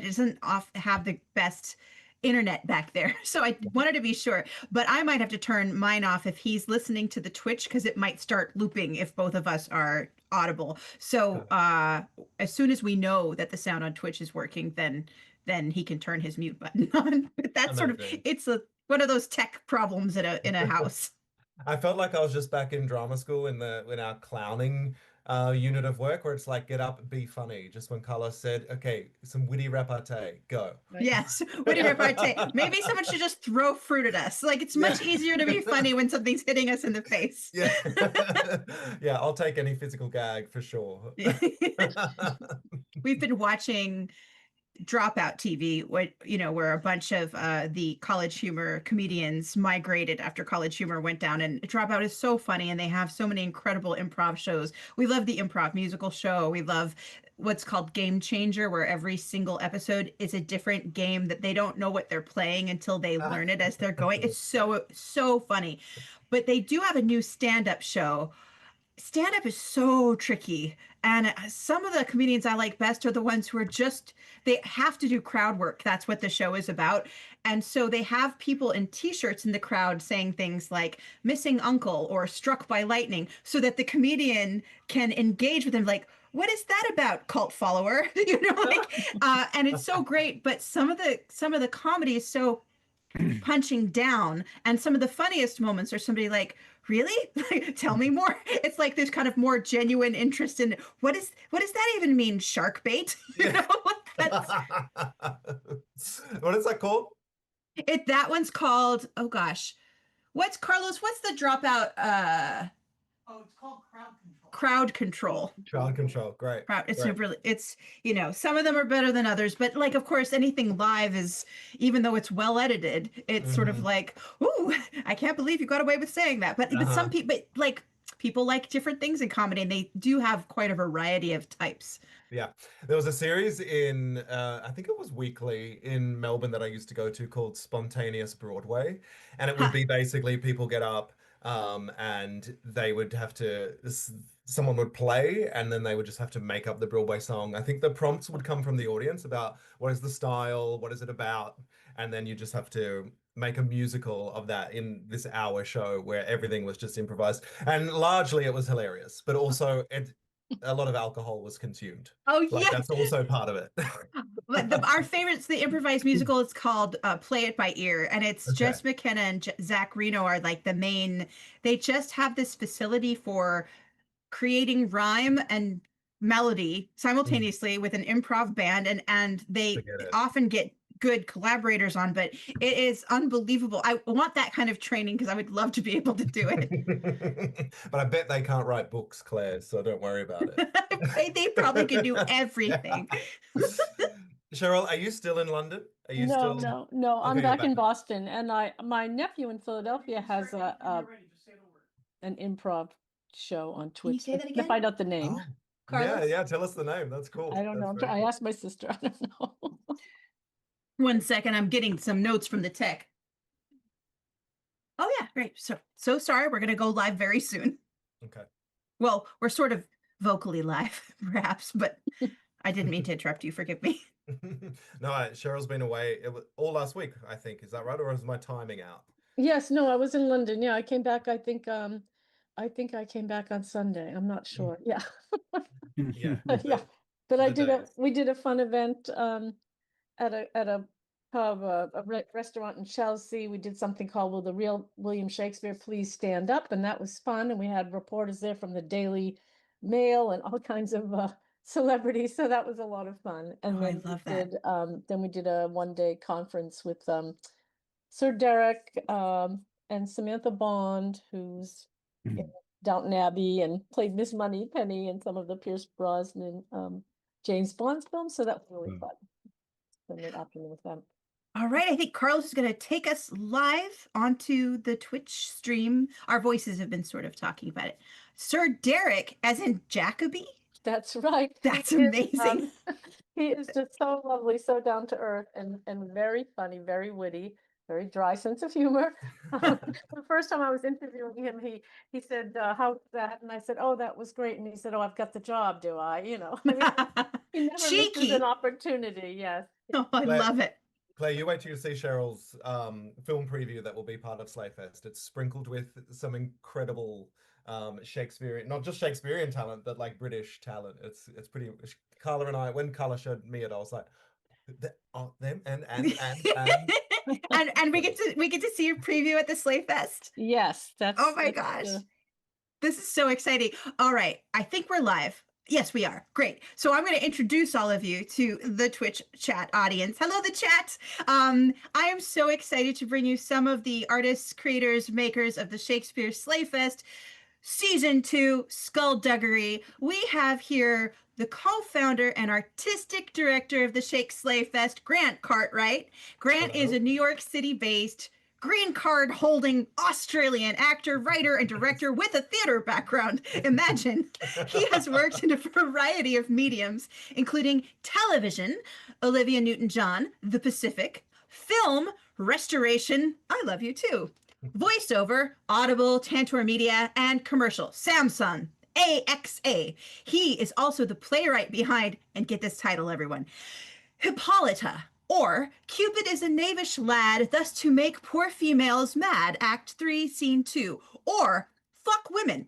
doesn't have the best internet back there. So I wanted to be sure, but I might have to turn mine off if he's listening to the Twitch because it might start looping if both of us are audible. So as soon as we know that the sound on Twitch is working, then he can turn his mute button on. But that's sort of it's one of those tech problems in a house. I felt like I was just back in drama school in our clowning unit of work where it's like, get up, be funny. Just when Carlos said, okay, some witty repartee, go. Yes, witty repartee. Maybe someone should just throw fruit at us. Like, it's much easier to be funny when something's hitting us in the face. Yeah. Yeah, I'll take any physical gag for sure. We've been watching Dropout TV, where a bunch of the College Humor comedians migrated after College Humor went down. And Dropout is so funny, and they have so many incredible improv shows. We love the improv musical show. We love what's called Game Changer, where every single episode is a different game that they don't know what they're playing until they learn it as they're going. It's so funny. But they do have a new stand-up show. Stand-up is so tricky, and some of the comedians I like best are the ones who are they have to do crowd work. That's what the show is about. And so they have people in t-shirts in the crowd saying things like missing uncle or struck by lightning, so that the comedian can engage with them like, what is that about, cult follower? And it's so great. But some of the comedy is so punching down, and some of the funniest moments are somebody like, really? Like, tell me more. It's like there's kind of more genuine interest in what does that even mean, shark bait? What is that called? That one's called, oh gosh, what's the Dropout? Oh, it's called Crowd Control. Crowd Control. Crowd Control, great. Some of them are better than others, but like, of course, anything live is, even though it's well edited, it's sort of like, ooh, I can't believe you got away with saying that. But some people, people like different things in comedy, and they do have quite a variety of types. Yeah, there was a series in, I think it was weekly in Melbourne that I used to go to called Spontaneous Broadway, and it would be basically people get up. And they would have to, someone would play, and then they would just have to make up the Broadway song. I think the prompts would come from the audience about what is the style, what is it about, and then you just have to make a musical of that in this hour show where everything was just improvised. And largely it was hilarious, but also a lot of alcohol was consumed. Oh, yeah. That's also part of it. Our favorites, the improvised musical, is called Play It by Ear. And it's Jess McKenna and Zach Reno are like the main, they just have this facility for creating rhyme and melody simultaneously with an improv band. And they often get good collaborators on, but it is unbelievable. I want that kind of training because I would love to be able to do it. But I bet they can't write books, Claire, so don't worry about it. They probably can do everything. Cheryl, are you still in London? Are you still? No. I'm back in Boston, and my nephew in Philadelphia has an improv show on Twitch. Can you say that again? To find out the name. Oh. Carlos? Yeah, tell us the name. That's cool. I don't know. I asked my sister. I don't know. 1 second, I'm getting some notes from the tech. Oh yeah, great. So sorry, we're gonna go live very soon. Okay. Well, we're sort of vocally live, perhaps, but I didn't mean to interrupt you. Forgive me. No, Cheryl's been away. It was all last week, I think. Is that right, or is my timing out? Yes, no, I was in London. Yeah, I came back. I think I came back on Sunday. I'm not sure. Yeah. Yeah. Yeah. But we did a fun event at a pub, a restaurant in Chelsea. We did something called Will the Real William Shakespeare Please Stand Up? And that was fun. And we had reporters there from the Daily Mail and all kinds of celebrities. So that was a lot of fun. And I love that. Then we did a one-day conference with Sir Derek and Samantha Bond, who's in Downton Abbey and played Miss Moneypenny in some of the Pierce Brosnan James Bond films. So that was really fun. Spend the afternoon with them. All right, I think Carlos is going to take us live onto the Twitch stream. Our voices have been sort of talking about it. Sir Derek, as in Jacoby? That's right. That's amazing. He is just so lovely, so down to earth, and very funny, very witty, very dry sense of humor. The first time I was interviewing him, he said, "How's that?" And I said, "Oh, that was great." And he said, "Oh, I've got the job, do I?" You know. He never misses Cheeky. an opportunity, yes. Oh, I Claire, love it. Claire, you wait till you see Cheryl's film preview that will be part of SlayFest. It's sprinkled with some incredible Shakespearean, not just Shakespearean talent, but like British talent. It's pretty. Carla and I, when Carla showed me it, I was like, them and And we get to see your preview at the SlayFest. Yes, that's Oh my gosh. This is so exciting. All right. I think we're live. Yes, we are. Great. So I'm going to introduce all of you to the Twitch chat audience. Hello, the chat. I am so excited to bring you some of the artists, creators, makers of the Shakespeare SlayFest Season 2 Skullduggery. We have here the co-founder and artistic director of the Shake SlayFest, Grant Cartwright. Grant is a New York City-based green card holding Australian actor, writer, and director with a theater background. Imagine. He has worked in a variety of mediums, including television, Olivia Newton-John, The Pacific, film, restoration, I Love You Too, voiceover, Audible, Tantor Media, and commercial, Samsung, AXA. He is also the playwright behind, and get this title, everyone, Hippolyta, or Cupid is a knavish lad, thus to make poor females mad, Act 3, Scene 2, or Fuck Women.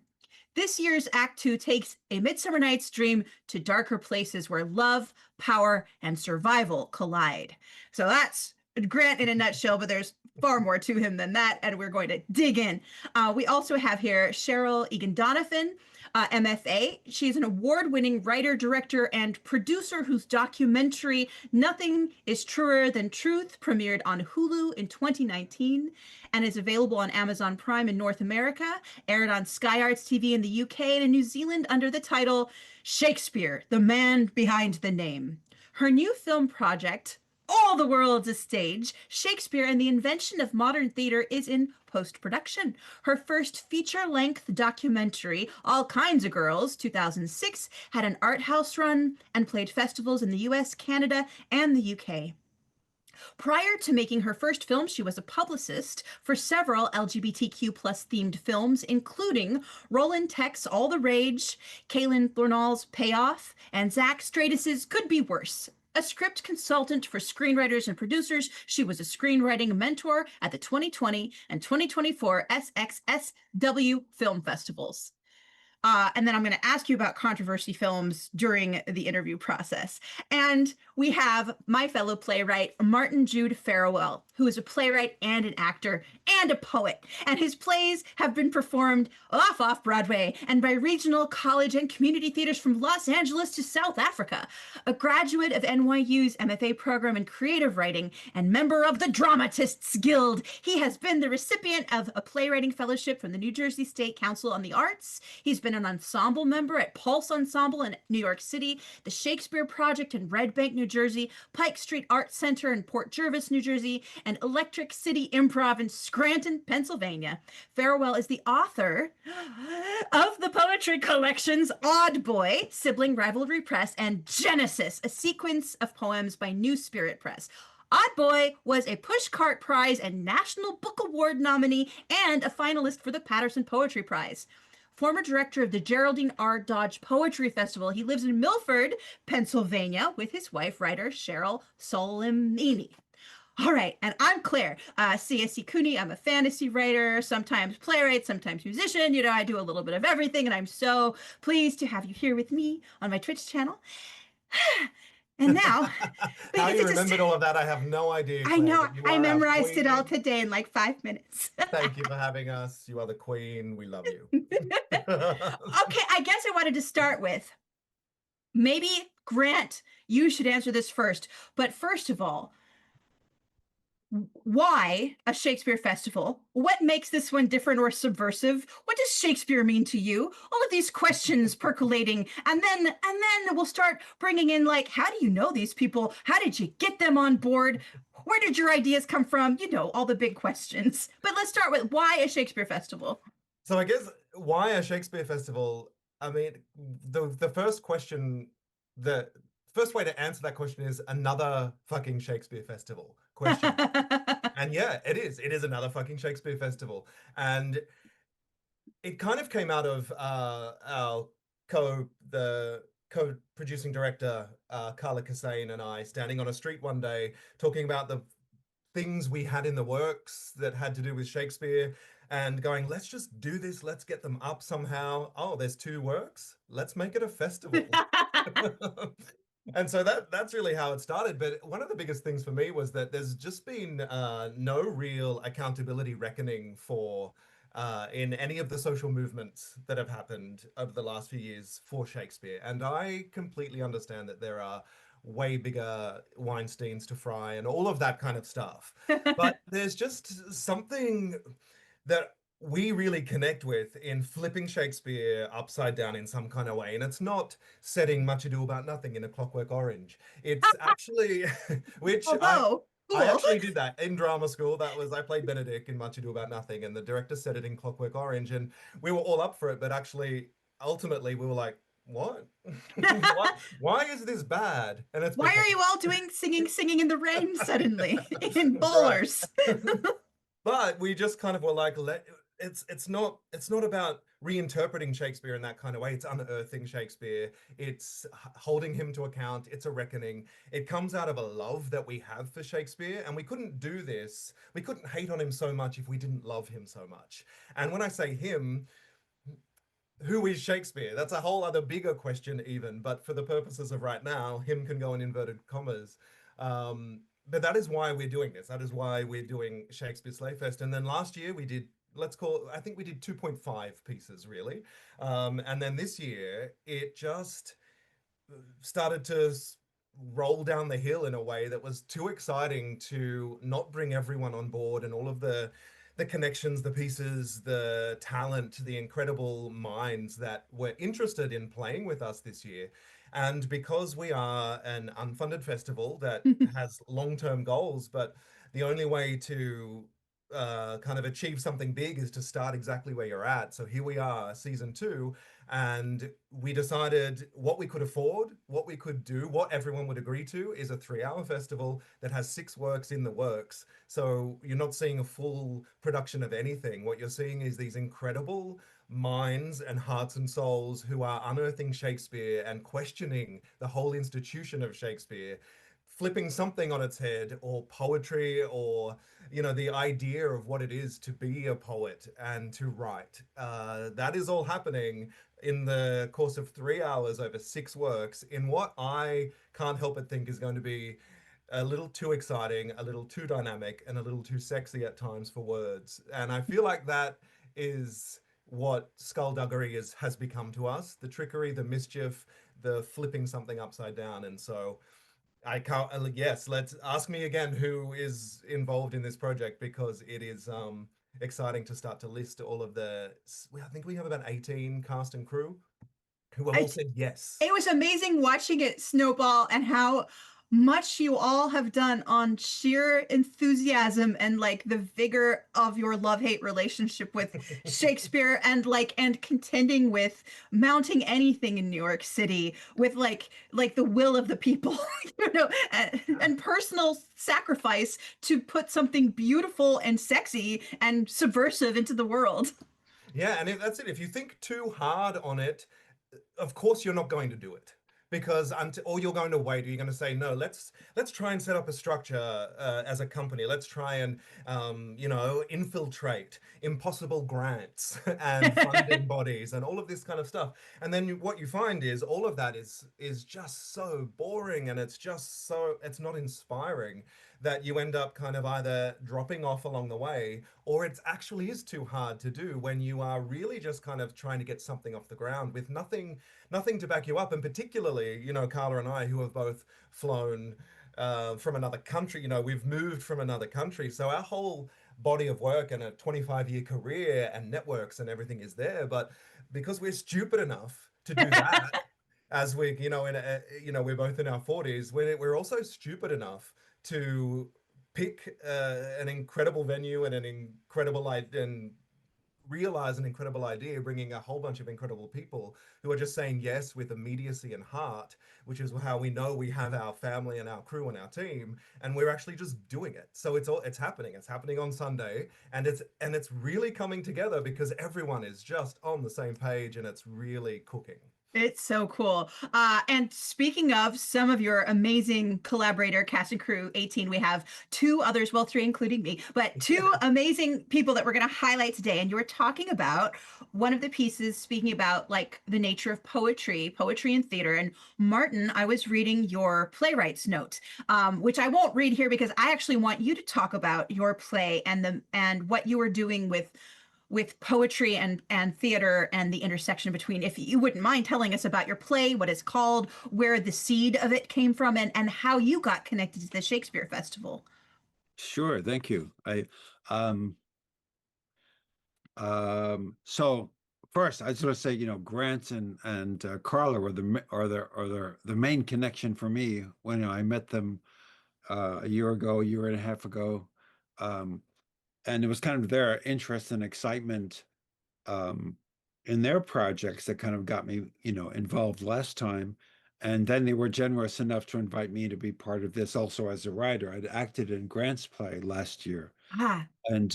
This year's Act 2 takes A Midsummer Night's Dream to darker places where love, power, and survival collide. So that's Grant in a nutshell, but there's far more to him than that, and we're going to dig in. We also have here Cheryl Eagan-Donovan, MFA. She's an award-winning writer, director, and producer whose documentary Nothing is Truer Than Truth premiered on Hulu in 2019 and is available on Amazon Prime in North America, aired on Sky Arts TV in the UK and in New Zealand under the title Shakespeare, the Man Behind the Name. Her new film project, All the World's a Stage, Shakespeare and the Invention of Modern Theater, is in post-production. Her first feature-length documentary, All Kinds of Girls, 2006, had an art house run and played festivals in the US, Canada, and the UK. Prior to making her first film, she was a publicist for several LGBTQ+ themed films, including Roland Tech's All the Rage, Kaylin Thornall's Payoff, and Zach Stratus's Could Be Worse. A script consultant for screenwriters and producers, she was a screenwriting mentor at the 2020 and 2024 SXSW film festivals. And then I'm going to ask you about controversy films during the interview process. And we have my fellow playwright, Martin Jude Farawell, who is a playwright and an actor and a poet. And his plays have been performed off Broadway and by regional, college, and community theaters from Los Angeles to South Africa. A graduate of NYU's MFA program in creative writing and member of the Dramatists Guild, he has been the recipient of a playwriting fellowship from the New Jersey State Council on the Arts. He's been an ensemble member at Pulse Ensemble in New York City, the Shakespeare Project in Red Bank, New Jersey, Pike Street Art Center in Port Jervis, New Jersey, and Electric City Improv in Scranton, Pennsylvania. Farawell is the author of the poetry collections Odd Boy, Sibling Rivalry Press, and Genesis, a sequence of poems by New Spirit Press. Odd Boy was a Pushcart Prize and National Book Award nominee and a finalist for the Patterson Poetry Prize. Former director of the Geraldine R. Dodge Poetry Festival, he lives in Milford, Pennsylvania, with his wife, writer Cheryl Solimini. All right, and I'm Claire, CSC Cooney. I'm a fantasy writer, sometimes playwright, sometimes musician. You know, I do a little bit of everything, and I'm so pleased to have you here with me on my Twitch channel. And now, how you remembered all of that, I have no idea. Claire, I know, I memorized it all queen. today in like 5 minutes. Thank you for having us. You are the queen. We love you. Okay, I guess I wanted to start with, maybe Grant, you should answer this first. But first of all, why a Shakespeare festival? What makes this one different or subversive? What does Shakespeare mean to you? All of these questions percolating, and then we'll start bringing in, like, how do you know these people? How did you get them on board? Where did your ideas come from? You know, all the big questions. But let's start with, why a Shakespeare festival? So I guess, why a Shakespeare festival? I mean, the first question, the first way to answer that question is another fucking Shakespeare festival question. And yeah, it is. It is another fucking Shakespeare festival. And it kind of came out of the co-producing director Carla Kassane and I standing on a street one day talking about the things we had in the works that had to do with Shakespeare and going, let's just do this, let's get them up somehow. Oh, there's 2 works, let's make it a festival. And so that's really how it started. But one of the biggest things for me was that there's just been no real accountability reckoning for in any of the social movements that have happened over the last few years for Shakespeare. And I completely understand that there are way bigger Weinsteins to fry and all of that kind of stuff. But there's just something that we really connect with in flipping Shakespeare upside down in some kind of way. And it's not setting Much Ado About Nothing in A Clockwork Orange. It's actually, which Although, I cool. actually did that in drama school. I played Benedict in Much Ado About Nothing, and the director said it in Clockwork Orange, and we were all up for it. But actually, ultimately, we were like, what? why is this bad? And it's Why because are you all doing singing in the rain suddenly in that's right. bowlers? But we just kind of were like, it's not about reinterpreting Shakespeare in that kind of way. It's unearthing Shakespeare. It's holding him to account. It's a reckoning. It comes out of a love that we have for Shakespeare, and we couldn't do this. We couldn't hate on him so much if we didn't love him so much. And when I say him, who is Shakespeare? That's a whole other bigger question even, but for the purposes of right now, him can go in inverted commas. But that is why we're doing this. That is why we're doing Shakespeare SlayFest. And then last year we did, I think we did 2.5 pieces really. And then this year it just started to roll down the hill in a way that was too exciting to not bring everyone on board, and all of the connections, the pieces, the talent, the incredible minds that were interested in playing with us this year. And because we are an unfunded festival that has long-term goals, but the only way to kind of achieve something big is to start exactly where you're at. So here we are, season 2, and we decided what we could afford, what we could do, what everyone would agree to is a 3-hour festival that has 6 works in the works. So you're not seeing a full production of anything. What you're seeing is these incredible minds and hearts and souls who are unearthing Shakespeare and questioning the whole institution of Shakespeare, flipping something on its head, or poetry, or the idea of what it is to be a poet and to write. That is all happening in the course of 3 hours over 6 works in what I can't help but think is going to be a little too exciting, a little too dynamic, and a little too sexy at times for words. And I feel like that is what Skullduggery has become to us: the trickery, the mischief, the flipping something upside down. And so I can't, yes, let's ask me again who is involved in this project, because it is exciting to start to list all of I think we have about 18 cast and crew who have all said yes. It was amazing watching it snowball and how much you all have done on sheer enthusiasm and like the vigor of your love-hate relationship with Shakespeare, and contending with mounting anything in New York City with like the will of the people, and personal sacrifice to put something beautiful and sexy and subversive into the world. Yeah, and that's it. If you think too hard on it, of course you're not going to do it, because or you're going to wait, or you're going to say, no, let's try and set up a structure as a company. Let's try and infiltrate impossible grants and funding bodies and all of this kind of stuff. And then what you find is all of that is just so boring, and it's not inspiring, that you end up kind of either dropping off along the way, or it actually is too hard to do when you are really just kind of trying to get something off the ground with nothing to back you up. And particularly, Carla and I, who have both flown from another country, we've moved from another country. So our whole body of work and a 25-year career and networks and everything is there. But because we're stupid enough to do that, as we, we're both in our 40s, we're also stupid enough to pick an incredible venue and and realize an incredible idea, bringing a whole bunch of incredible people who are just saying yes with immediacy and heart, which is how we know we have our family and our crew and our team, and we're actually just doing it. So it's happening on Sunday, and it's really coming together because everyone is just on the same page, and it's really cooking. It's so cool. And speaking of some of your amazing collaborator cast and crew, 18, we have two others, well, three including me, but two amazing people that we're going to highlight today. And you were talking about one of the pieces, speaking about like the nature of poetry and theater. And Martin, I was reading your playwright's note, which I won't read here because I actually want you to talk about your play and what you were doing with poetry and theater and the intersection between, if you wouldn't mind telling us about your play, what it's called, where the seed of it came from, and how you got connected to the Shakespeare Festival. Sure, thank you. Um so first I just want to say, Grant and Carla were the main connection for me when I met them a year ago, a year and a half ago. Um and it was kind of their interest and excitement um, in their projects that kind of got me, involved last time. And then they were generous enough to invite me to be part of this also as a writer. I'd acted in Grant's play last year. Ah, And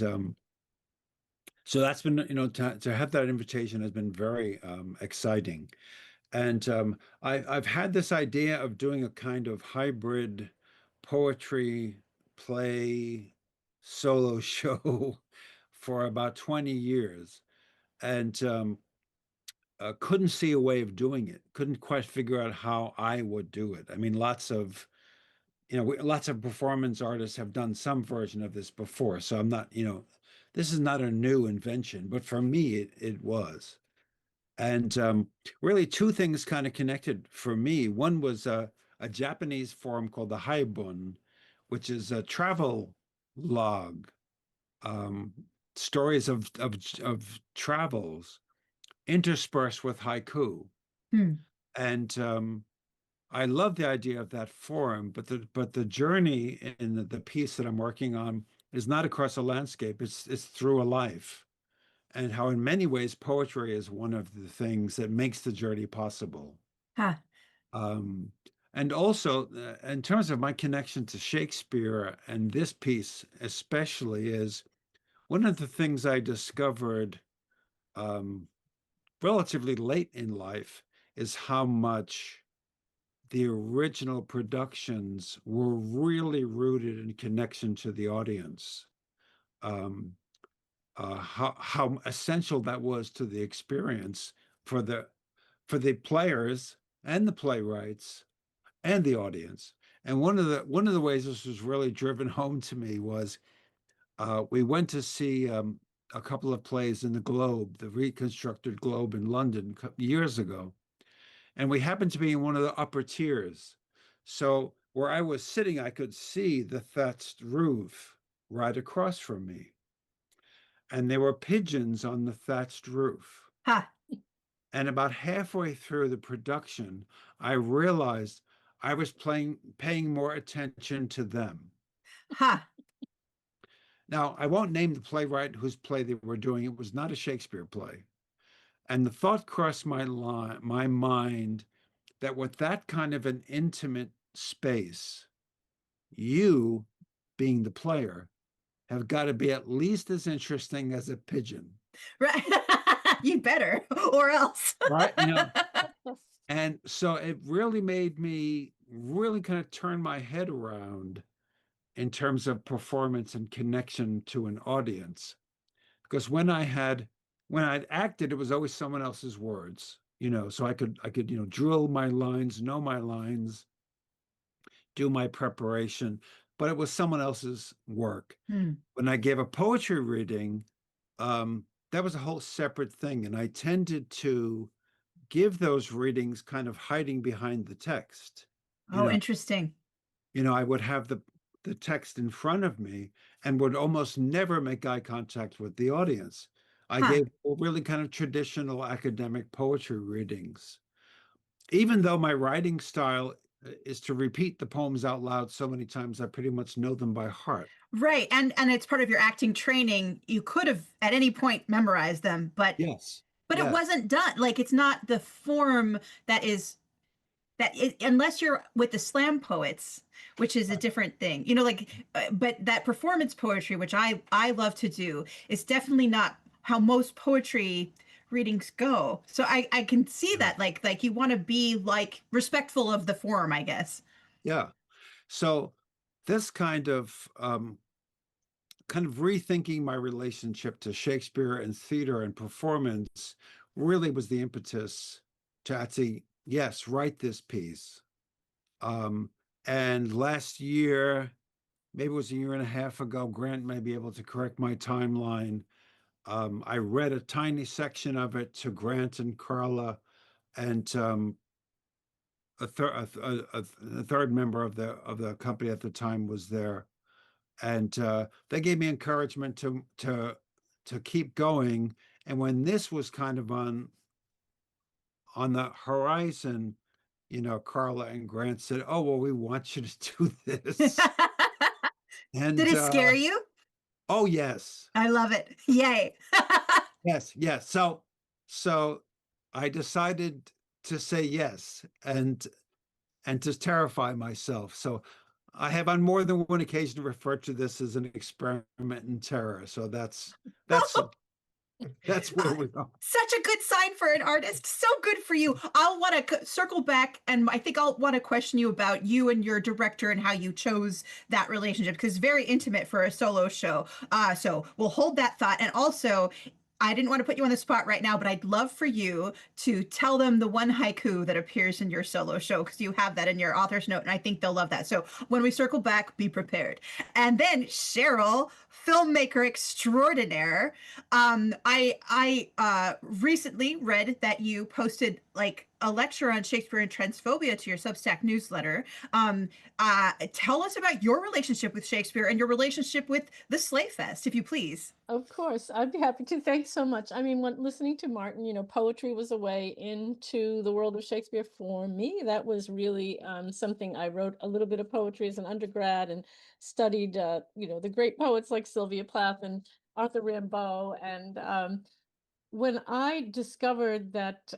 so that's been, to have that invitation has been very exciting. And I've had this idea of doing a kind of hybrid poetry play solo show for about 20 years. And couldn't see a way of doing it. Couldn't quite figure out how I would do it. I mean, lots of performance artists have done some version of this before. So I'm not, this is not a new invention, but for me, it was. And really, two things kind of connected for me. One was a Japanese form called the haibun, which is a travel log, um, stories of travels interspersed with haiku. hmm. And I love the idea of that form, but the journey in the piece that I'm working on is not across a landscape, it's through a life. And how in many ways poetry is one of the things that makes the journey possible. Huh. Um, and also, in terms of my connection to Shakespeare and this piece especially, is one of the things I discovered um, relatively late in life is how much the original productions were really rooted in connection to the audience. Um, how essential that was to the experience for the players and the playwrights and the audience. And one of the ways this was really driven home to me was we went to see a couple of plays in the Globe, the reconstructed Globe in London years ago. And we happened to be in one of the upper tiers. So where I was sitting, I could see the thatched roof right across from me. And there were pigeons on the thatched roof. Ha. And about halfway through the production, I realized I was paying more attention to them. Ha. Now, I won't name the playwright whose play they were doing. It was not a Shakespeare play. And the thought crossed my mind that with that kind of an intimate space, you, being the player, have got to be at least as interesting as a pigeon. Right. You better, or else. Right? And so it really made me really kind of turn my head around in terms of performance and connection to an audience. Because when I'd acted, it was always someone else's words, so I could, drill my lines, know my lines, do my preparation, but it was someone else's work. Hmm. When I gave a poetry reading, that was a whole separate thing. And I tended to give those readings kind of hiding behind the text. Oh, interesting. I would have the text in front of me and would almost never make eye contact with the audience. I gave really kind of traditional academic poetry readings. Even though my writing style is to repeat the poems out loud so many times, I pretty much know them by heart. Right. And it's part of your acting training. You could have at any point memorized them, but yes. But it wasn't done. Like, it's not the form unless you're with the slam poets, which is a different thing, but that performance poetry, which I love to do, is definitely not how most poetry readings go. So I can see that, like you want to be like respectful of the form, I guess. Yeah. So this kind of rethinking my relationship to Shakespeare and theater and performance really was the impetus to actually, yes, write this piece. And last year, maybe it was a year and a half ago, Grant may be able to correct my timeline. I read a tiny section of it to Grant and Carla, and a third member of the company at the time was there, and they gave me encouragement to keep going. And when this was kind of on the horizon, Carla and Grant said, "Oh, well, we want you to do this." Did And it scare you? oh yes, I love it. Yay. yes. So I decided to say yes and to terrify myself. So I have on more than one occasion referred to this as an experiment in terror. So that's where we are. Such a good sign for an artist. So good for you. I'll want to circle back, and I think I'll want to question you about you and your director and how you chose that relationship, because it's very intimate for a solo show. So we'll hold that thought. And also, I didn't want to put you on the spot right now, but I'd love for you to tell them the one haiku that appears in your solo show, because you have that in your author's note, and I think they'll love that. So when we circle back, be prepared. And then Cheryl, filmmaker extraordinaire. I recently read that you posted like a lecture on Shakespeare and transphobia to your Substack newsletter. Tell us about your relationship with Shakespeare and your relationship with the SlayFest, if you please. Of course, I'd be happy to. Thanks so much. I mean, when listening to Martin, poetry was a way into the world of Shakespeare for me. That was really something. I wrote a little bit of poetry as an undergrad and studied, the great poets like Sylvia Plath and Arthur Rimbaud. And when I discovered that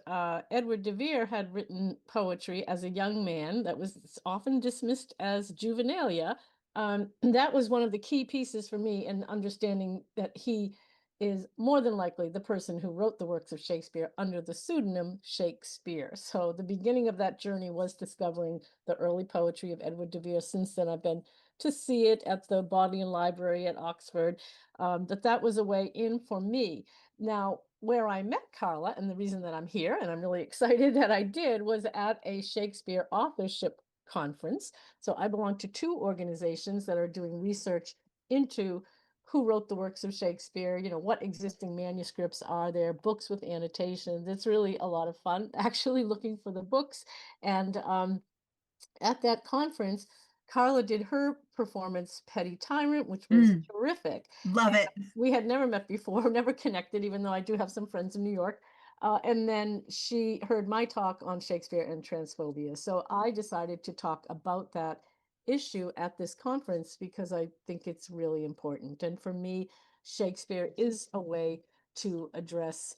Edward de Vere had written poetry as a young man that was often dismissed as juvenilia, that was one of the key pieces for me in understanding that he is more than likely the person who wrote the works of Shakespeare under the pseudonym Shakespeare. So the beginning of that journey was discovering the early poetry of Edward de Vere. Since then, I've been to see it at the Bodleian Library at Oxford. That was a way in for me. Now, where I met Carla, and the reason that I'm here, and I'm really excited that I did, was at a Shakespeare authorship conference. So I belong to two organizations that are doing research into who wrote the works of Shakespeare, what existing manuscripts are there, books with annotations. It's really a lot of fun actually looking for the books. And at that conference, Carla did her performance, Petty Tyrant, which was terrific. Love it. We had never met before, never connected, even though I do have some friends in New York. And then she heard my talk on Shakespeare and transphobia. So I decided to talk about that issue at this conference because I think it's really important. And for me, Shakespeare is a way to address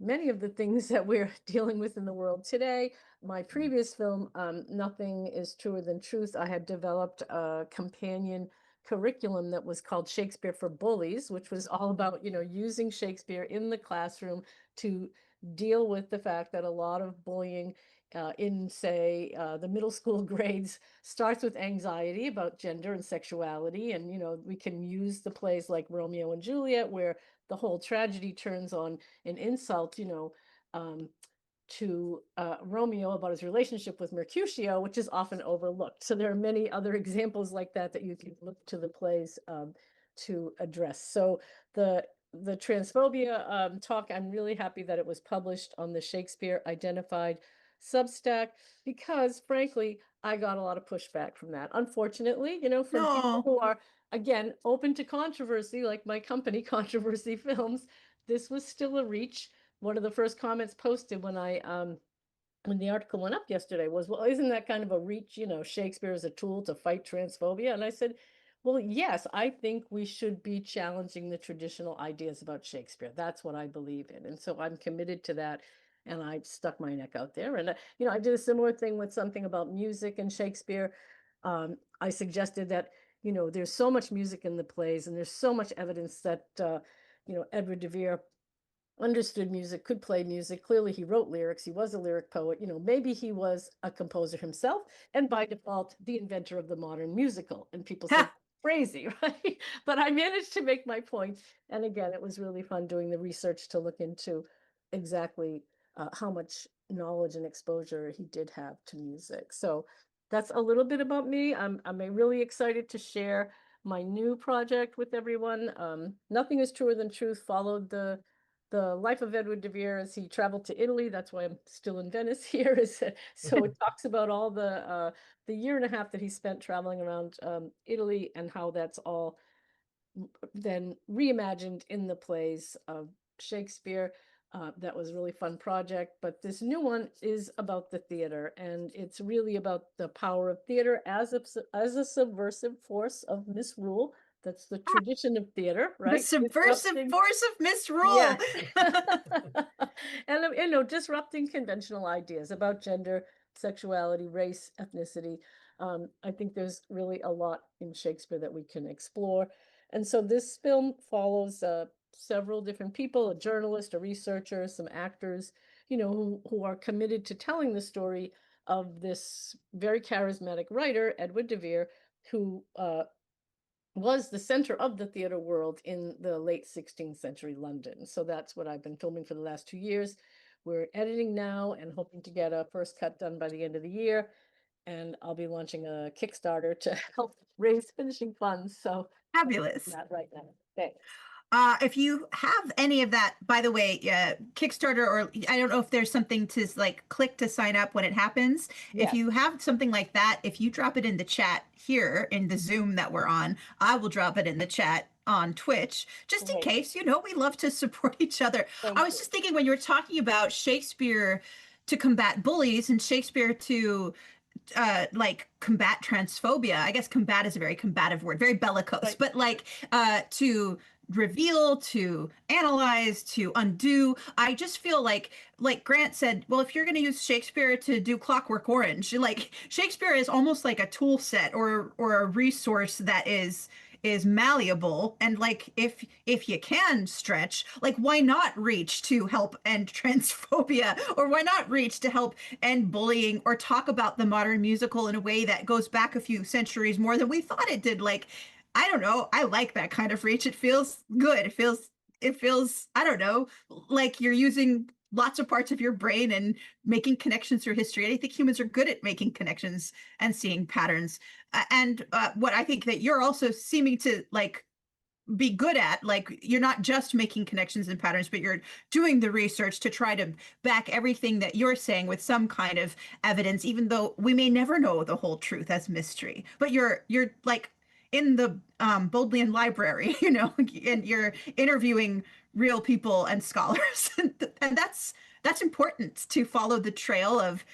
many of the things that we're dealing with in the world today. My previous film, Nothing is Truer Than Truth, I had developed a companion curriculum that was called Shakespeare for Bullies, which was all about, using Shakespeare in the classroom to deal with the fact that a lot of bullying in, say, the middle school grades starts with anxiety about gender and sexuality. And, we can use the plays like Romeo and Juliet, where the whole tragedy turns on an insult, to Romeo about his relationship with Mercutio, which is often overlooked. So there are many other examples like that that you can look to the plays to address. So the transphobia talk, I'm really happy that it was published on the Shakespeare Identified Substack, because frankly, I got a lot of pushback from that. Unfortunately, from people who are, again, open to controversy, like my company, Controversy Films. This was still a reach. One of the first comments posted when when the article went up yesterday was, well, isn't that kind of a reach, Shakespeare is a tool to fight transphobia? And I said, well, yes, I think we should be challenging the traditional ideas about Shakespeare. That's what I believe in. And so I'm committed to that. And I stuck my neck out there. And, I did a similar thing with something about music and Shakespeare. I suggested that, there's so much music in the plays and there's so much evidence that, Edward de Vere understood music, could play music. Clearly he wrote lyrics. He was a lyric poet. You know, maybe he was a composer himself, and by default, the inventor of the modern musical. And people said, crazy, right? But I managed to make my point. And again, it was really fun doing the research to look into exactly how much knowledge and exposure he did have to music. So that's a little bit about me. I'm really excited to share my new project with everyone. Nothing is truer than truth followed the life of Edward de Vere as he traveled to Italy. That's why I'm still in Venice here. So it talks about all the year and a half that he spent traveling around Italy, and how that's all then reimagined in the plays of Shakespeare. That was a really fun project. But this new one is about the theater, and it's really about the power of theater as a subversive force of misrule. That's the tradition of theater, right? The subversive Disrupting- force of misrule. Yeah. And you know, disrupting conventional ideas about gender, sexuality, race, ethnicity. I think there's really a lot in Shakespeare that we can explore. And so this film follows several different people, a journalist, a researcher, some actors, you know, who are committed to telling the story of this very charismatic writer, Edward de Vere, who was the center of the theater world in the late 16th century London. So that's what I've been filming for the last 2 years. We're editing now and hoping to get a first cut done by the end of the year. And I'll be launching a Kickstarter to help raise finishing funds. So Fabulous. that right now. Thanks. If you have any of that, by the way, Kickstarter, or I don't know if there's something to like click to sign up when it happens. Yes. If you have something like that, if you drop it in the chat here in the Zoom that we're on, I will drop it in the chat on Twitch, just in Great. case, you know, we love to support each other. Thank I was you. just thinking when you were talking about Shakespeare to combat bullies and Shakespeare to like combat transphobia. I guess combat is a very combative word, very bellicose, Right. but like to reveal, to analyze, to undo. I just feel like Grant said, well, if you're going to use Shakespeare to do Clockwork Orange, like Shakespeare is almost like a tool set or a resource that is malleable, and like if you can stretch, like why not reach to help end transphobia, or why not reach to help end bullying, or talk about the modern musical in a way that goes back a few centuries more than we thought it did. Like, I don't know, I like that kind of reach. It feels good. It feels I don't know, like you're using lots of parts of your brain and making connections through history. And I think humans are good at making connections and seeing patterns. And what I think that you're also seeming to like be good at, like you're not just making connections and patterns, but you're doing the research to try to back everything that you're saying with some kind of evidence, even though we may never know the whole truth as mystery. But you're like in the Bodleian Library, you know, and you're interviewing real people and scholars, and that's important to follow the trail of,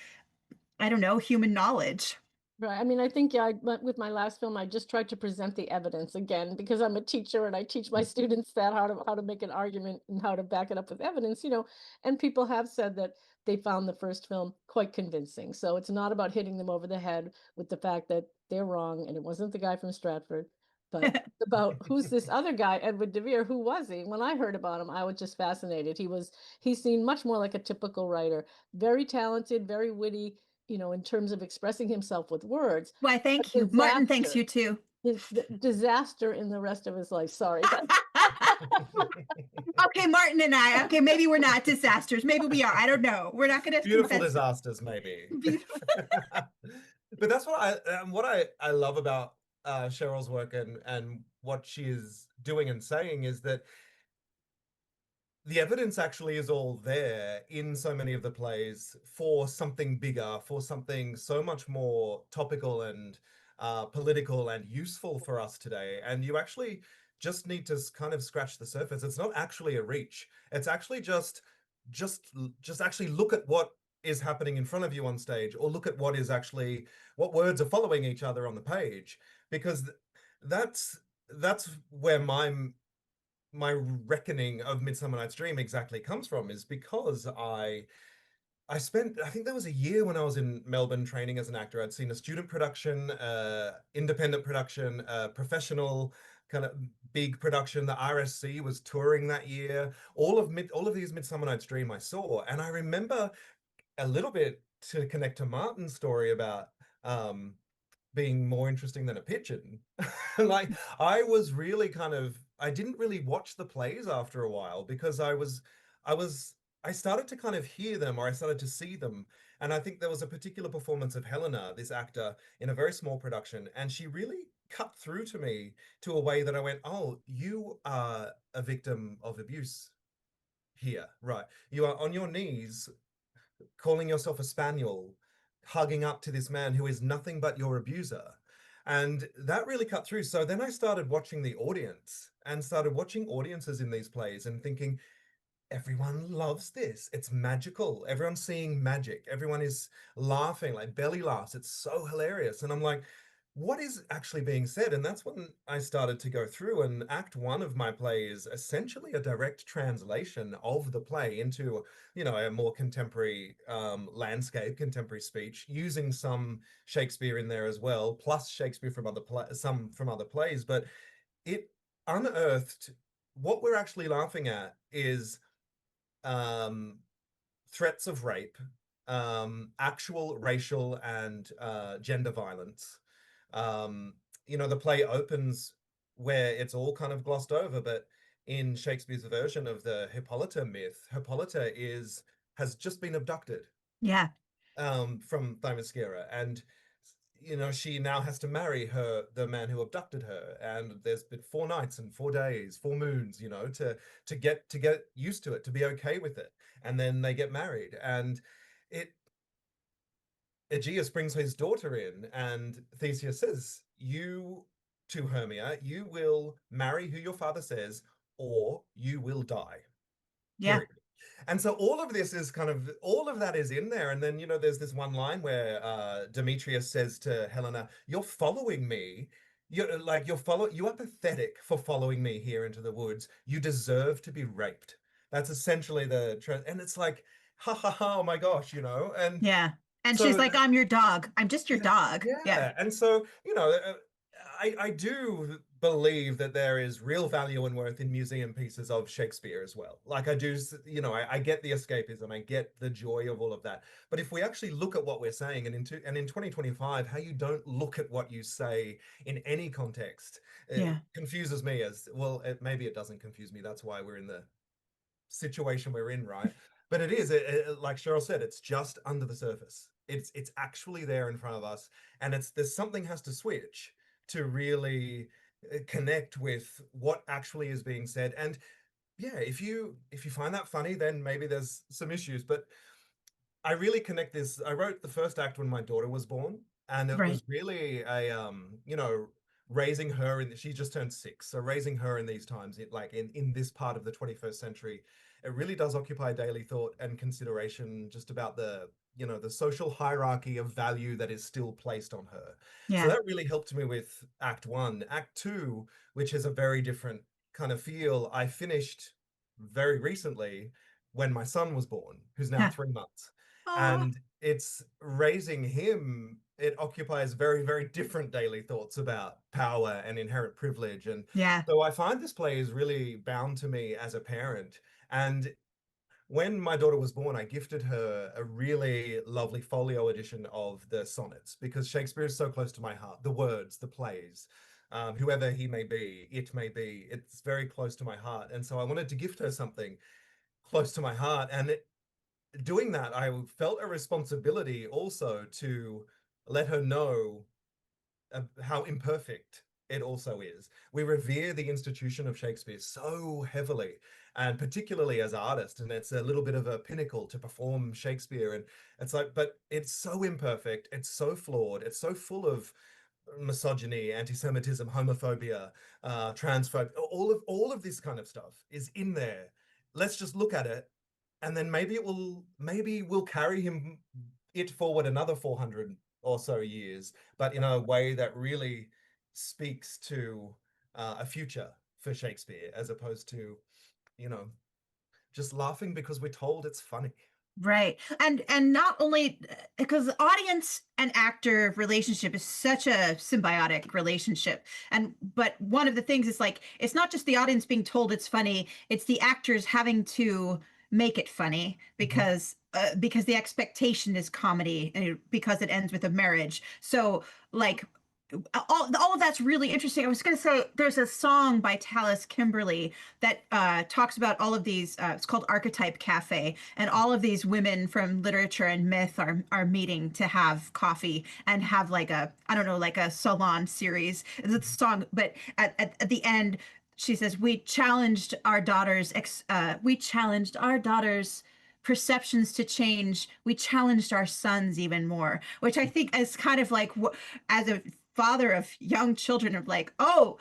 I don't know, human knowledge. Right. I mean, I think, yeah, with my last film, I just tried to present the evidence again, because I'm a teacher and I teach my students that how to make an argument and how to back it up with evidence, you know, and people have said that they found the first film quite convincing. So it's not about hitting them over the head with the fact that they're wrong and it wasn't the guy from Stratford, but about who's this other guy, Edward de Vere, who was he? When I heard about him, I was just fascinated. He seemed much more like a typical writer, very talented, very witty, you know, in terms of expressing himself with words. Why, thank you. Martin thanks you too. His disaster in the rest of his life. Sorry. But Okay, Martin and I. Okay, maybe we're not disasters. Maybe we are. I don't know. We're not going to Beautiful confess. disasters, maybe. Beautiful. But that's what I love about Cheryl's work and what she is doing and saying is that the evidence actually is all there in so many of the plays for something bigger, for something so much more topical and political and useful for us today. And you actually just need to kind of scratch the surface. It's not actually a reach. It's actually just actually look at what is happening in front of you on stage, or look at what words are following each other on the page, because that's where my reckoning of Midsummer Night's Dream exactly comes from, is because I I think there was a year when I was in Melbourne training as an actor. I'd seen a student production, independent production, professional kind of big production. The RSC was touring that year. All of these Midsummer Night's Dream I saw, and I remember a little bit to connect to Martin's story about um, being more interesting than a pigeon. Like I was really I didn't really watch the plays after a while because I was I started to kind of hear them, or I started to see them. And I think there was a particular performance of Helena, this actor, in a very small production, and she really cut through to me to a way that I went, "Oh, you are a victim of abuse here, right? You are on your knees calling yourself a spaniel, hugging up to this man who is nothing but your abuser." And that really cut through. So then I started watching the audience and started watching audiences in these plays and thinking, everyone loves this. It's magical. Everyone's seeing magic. Everyone is laughing, like belly laughs. It's so hilarious. And I'm like, what is actually being said? And that's when I started to go through, and act one of my play is essentially a direct translation of the play into, a more contemporary landscape, contemporary speech, using some Shakespeare in there as well, plus Shakespeare from some from other plays. But it unearthed what we're actually laughing at is um, threats of rape, actual racial and gender violence. The play opens where it's all kind of glossed over, but in Shakespeare's version of the Hippolyta myth, Hippolyta has just been abducted Yeah. from Themyscira, and she now has to marry the man who abducted her, and there's been 4 nights and 4 days, 4 moons, to get used to it, to be okay with it, and then they get married, and it Aegeus brings his daughter in, and Theseus says, "You to Hermia, you will marry who your father says, or you will die." Yeah. Period. And so all of this is all of that is in there. And then, there's this one line where Demetrius says to Helena, "You're following me. You are pathetic for following me here into the woods. You deserve to be raped." That's essentially and it's like, ha ha ha, oh my gosh, and Yeah. And she's so like, I'm your dog. I'm just your yeah, dog. Yeah. yeah. And so, I do believe that there is real value and worth in museum pieces of Shakespeare as well. Like I do, I get the escapism, I get the joy of all of that. But if we actually look at what we're saying, and in 2025, how you don't look at what you say in any context, it Yeah. confuses me as well. Maybe it doesn't confuse me. That's why we're in the situation we're in, right? But it is, like Cheryl said, it's just under the surface. It's actually there in front of us, and there's something has to switch to really connect with what actually is being said. And yeah, if you find that funny, then maybe there's some issues. But I really connect this. I wrote the first act when my daughter was born, and it Right. was really raising her she just turned 6. So raising her in these times, like in this part of the 21st century, it really does occupy daily thought and consideration just about the social hierarchy of value that is still placed on her. So Yeah. that really helped me with act 1. Act 2, which is a very different kind of feel, I finished very recently when my son was born, who's now Huh. 3 months. Oh, And it's raising him, it occupies very, very different daily thoughts about power and inherent privilege. And yeah. so I find this play is really bound to me as a parent. And when my daughter was born, I gifted her a really lovely folio edition of the sonnets, because Shakespeare is so close to my heart. The words, the plays, whoever he may be, it may be, it's very close to my heart. And so I wanted to gift her something close to my heart. And doing that, I felt a responsibility also to let her know how imperfect it also is. We revere the institution of Shakespeare so heavily, and particularly as artists, and it's a little bit of a pinnacle to perform Shakespeare. And it's like, but it's so imperfect, it's so flawed, it's so full of misogyny, anti-Semitism, homophobia, transphobe, all of this kind of stuff is in there. Let's just look at it, and then maybe we'll carry it forward another 400 or so years, but in a way that really speaks to a future for Shakespeare, as opposed to, you know, just laughing because we're told it's funny. Right. And not only because audience and actor relationship is such a symbiotic relationship. And but one of the things is like it's not just the audience being told it's funny, it's the actors having to make it funny because the expectation is comedy and because it ends with a marriage. So like all of that's really interesting. I was going to say there's a song by Tallis Kimberly that talks about all of these. It's called Archetype Cafe, and all of these women from literature and myth are meeting to have coffee and have like a I don't know like a salon series. It's a song, but at the end she says we challenged our daughters perceptions to change. We challenged our sons even more, which I think is kind of like as a father of young children of like, oh,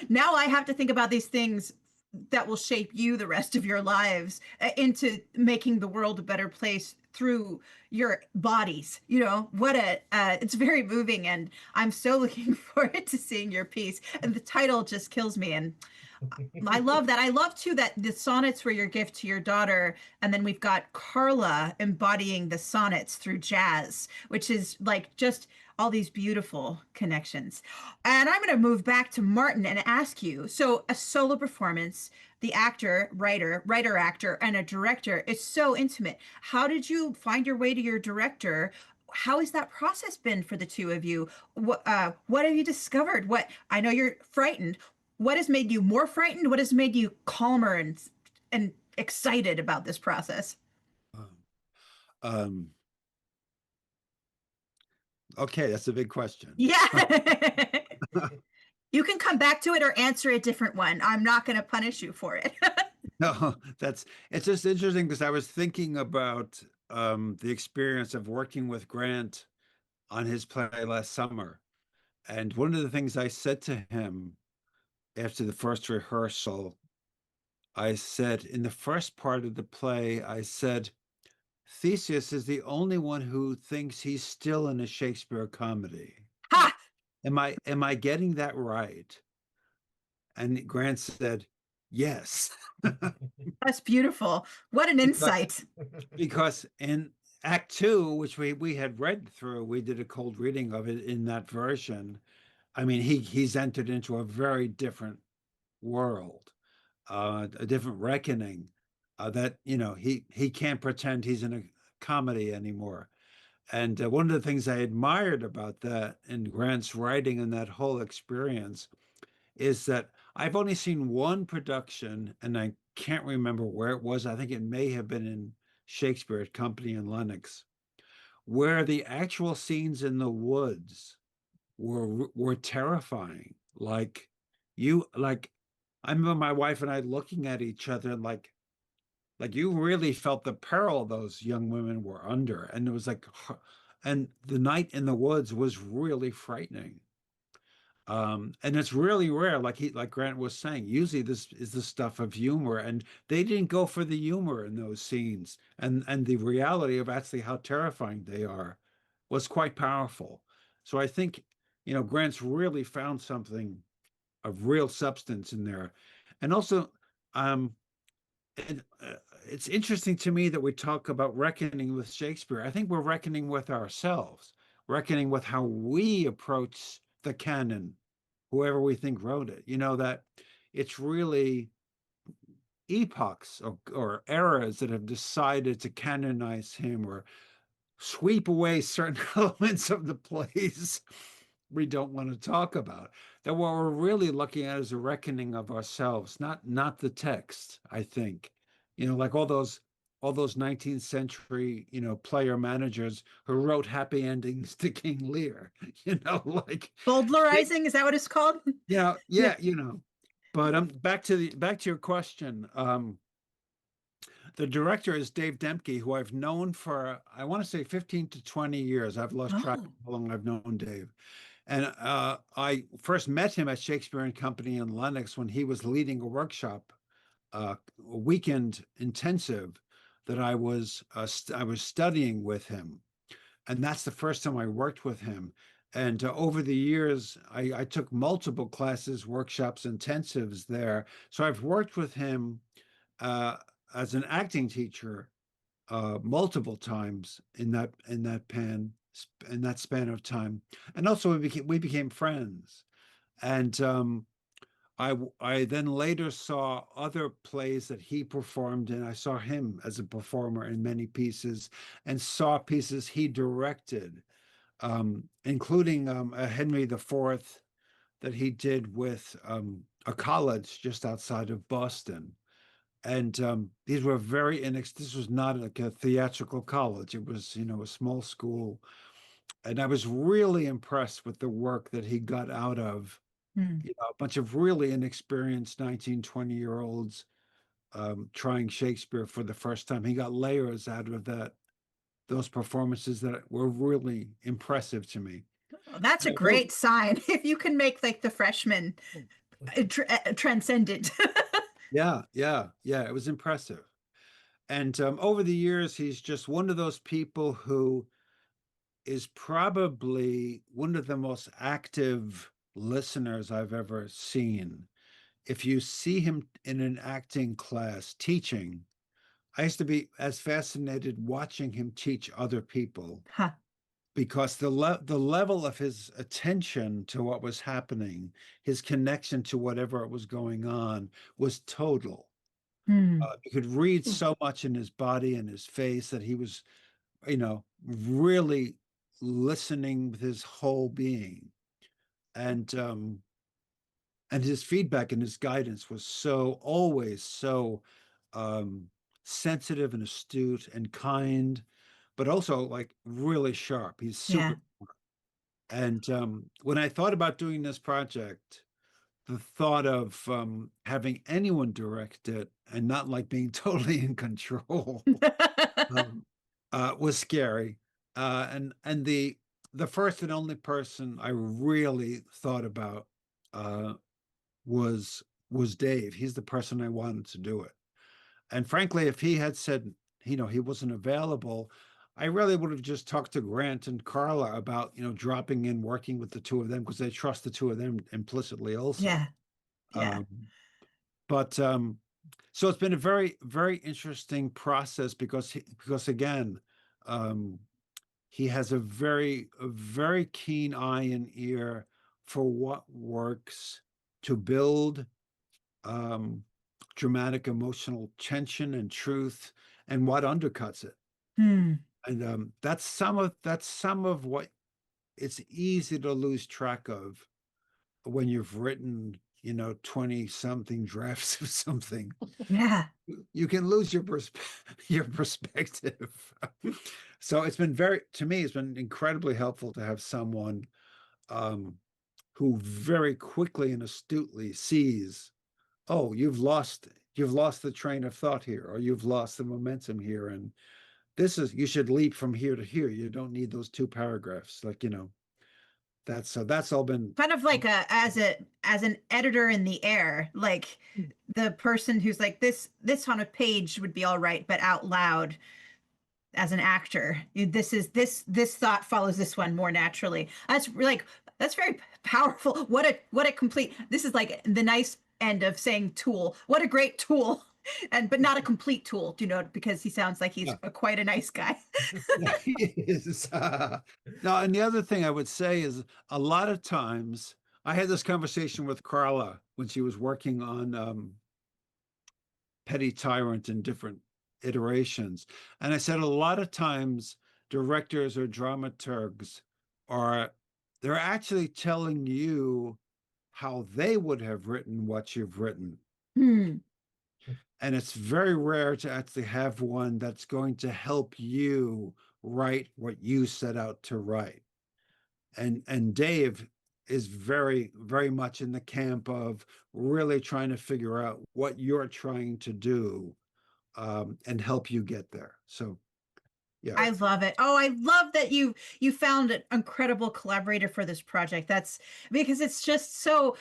now I have to think about these things that will shape you the rest of your lives into making the world a better place through your bodies. It's very moving, and I'm so looking forward to seeing your piece. And the title just kills me, and I love that. I love too that the sonnets were your gift to your daughter, and then we've got Carla embodying the sonnets through jazz, which is like just all these beautiful connections. And I'm going to move back to Martin and ask you, so a solo performance, the actor, writer, actor, and a director is so intimate. How did you find your way to your director? How has that process been for the two of you? What have you discovered? What I know you're frightened. What has made you more frightened? What has made you calmer and excited about this process? Um, okay, that's a big question. Yeah. You can come back to it or answer a different one. I'm not going to punish you for it. No, it's just interesting because I was thinking about the experience of working with Grant on his play last summer. And one of the things I said to him after the first rehearsal, I said, in the first part of the play, I said, Theseus is the only one who thinks he's still in a Shakespeare comedy. Ha! Am I getting that right? And Grant said, yes. That's beautiful. What an insight. Because in Act Two, which we had read through, we did a cold reading of it in that version. I mean, he's entered into a very different world, a different reckoning. That he can't pretend he's in a comedy anymore. And one of the things I admired about that in Grant's writing and that whole experience is that I've only seen one production, and I can't remember where it was. I think it may have been in Shakespeare at Company in Lenox, where the actual scenes in the woods were terrifying. Like I remember my wife and I looking at each other like you really felt the peril those young women were under. And it was like, and the night in the woods was really frightening. And it's really rare, like Grant was saying, usually this is the stuff of humor, and they didn't go for the humor in those scenes. And the reality of actually how terrifying they are was quite powerful. So I think, Grant's really found something of real substance in there. And also, um, and, it's interesting to me that we talk about reckoning with Shakespeare. I think we're reckoning with ourselves, reckoning with how we approach the canon, whoever we think wrote it. That it's really epochs or eras that have decided to canonize him or sweep away certain elements of the plays we don't want to talk about. That what we're really looking at is a reckoning of ourselves, not the text, I think. Like all those 19th century, player managers who wrote happy endings to King Lear, like Bowdlerizing, is that what it's called? yeah, Yeah. But back to your question. The director is Dave Demke, who I've known for, I want to say 15 to 20 years. I've lost track of how long I've known Dave. And I first met him at Shakespeare and Company in Lenox when he was leading a workshop, a weekend intensive that I was studying with him. And that's the first time I worked with him. And over the years, I took multiple classes, workshops, intensives there. So I've worked with him as an acting teacher multiple times in that span of time, and also we became friends. And I then later saw other plays that he performed in. I saw him as a performer in many pieces, and saw pieces he directed, including a Henry IV that he did with a college just outside of Boston. And these were very this was not like a theatrical college. It was, a small school. And I was really impressed with the work that he got out of, Hmm. a bunch of really inexperienced 19, 20-year-olds trying Shakespeare for the first time. He got layers out of those performances that were really impressive to me. Well, that's a And I wrote, great sign if you can make like the freshmen transcendent. yeah, it was impressive. And over the years, he's just one of those people who is probably one of the most active listeners I've ever seen. If you see him in an acting class teaching, I used to be as fascinated watching him teach other people, Huh. because the level of his attention to what was happening, his connection to whatever was going on, was total. Hmm. You could read so much in his body and his face that he was, really listening with his whole being. And his feedback and his guidance was always so um, sensitive and astute and kind, but also like really sharp. He's Yeah. super. And when I thought about doing this project, the thought of having anyone direct it and not like being totally in control um, was scary. And the first and only person I really thought about uh, was Dave. He's the person I wanted to do it. And frankly, if he had said, he wasn't available, I really would have just talked to Grant and Carla about, dropping in, working with the two of them, because they trust the two of them implicitly also. Yeah. Yeah. But so it's been a very, very interesting process, because again, he has a very keen eye and ear for what works to build dramatic emotional tension and truth, and what undercuts it. Hmm. And that's some of what it's easy to lose track of when you've written 20 something drafts of something. Yeah. You can lose your your perspective. So to me, it's been incredibly helpful to have someone who very quickly and astutely sees, oh, you've lost the train of thought here, or you've lost the momentum here, and you should leap from here to here. You don't need those two paragraphs. Like, that's all been Kind of like as an editor in the air, like the person who's like, this on a page would be all right, but out loud as an actor, this thought follows this one more naturally. That's very powerful. What a complete, this is like the nice end of saying tool. What a great tool. But not a complete tool, because he sounds like he's quite a nice guy. Yeah, he is. No, and the other thing I would say is, a lot of times I had this conversation with Carla when she was working on Petty Tyrant in different iterations. And I said, a lot of times directors or dramaturgs they're actually telling you how they would have written what you've written. Hmm. And it's very rare to actually have one that's going to help you write what you set out to write. And Dave is very, very much in the camp of really trying to figure out what you're trying to do, and help you get there. So, yeah. I love it. Oh, I love that you found an incredible collaborator for this project. That's because it's so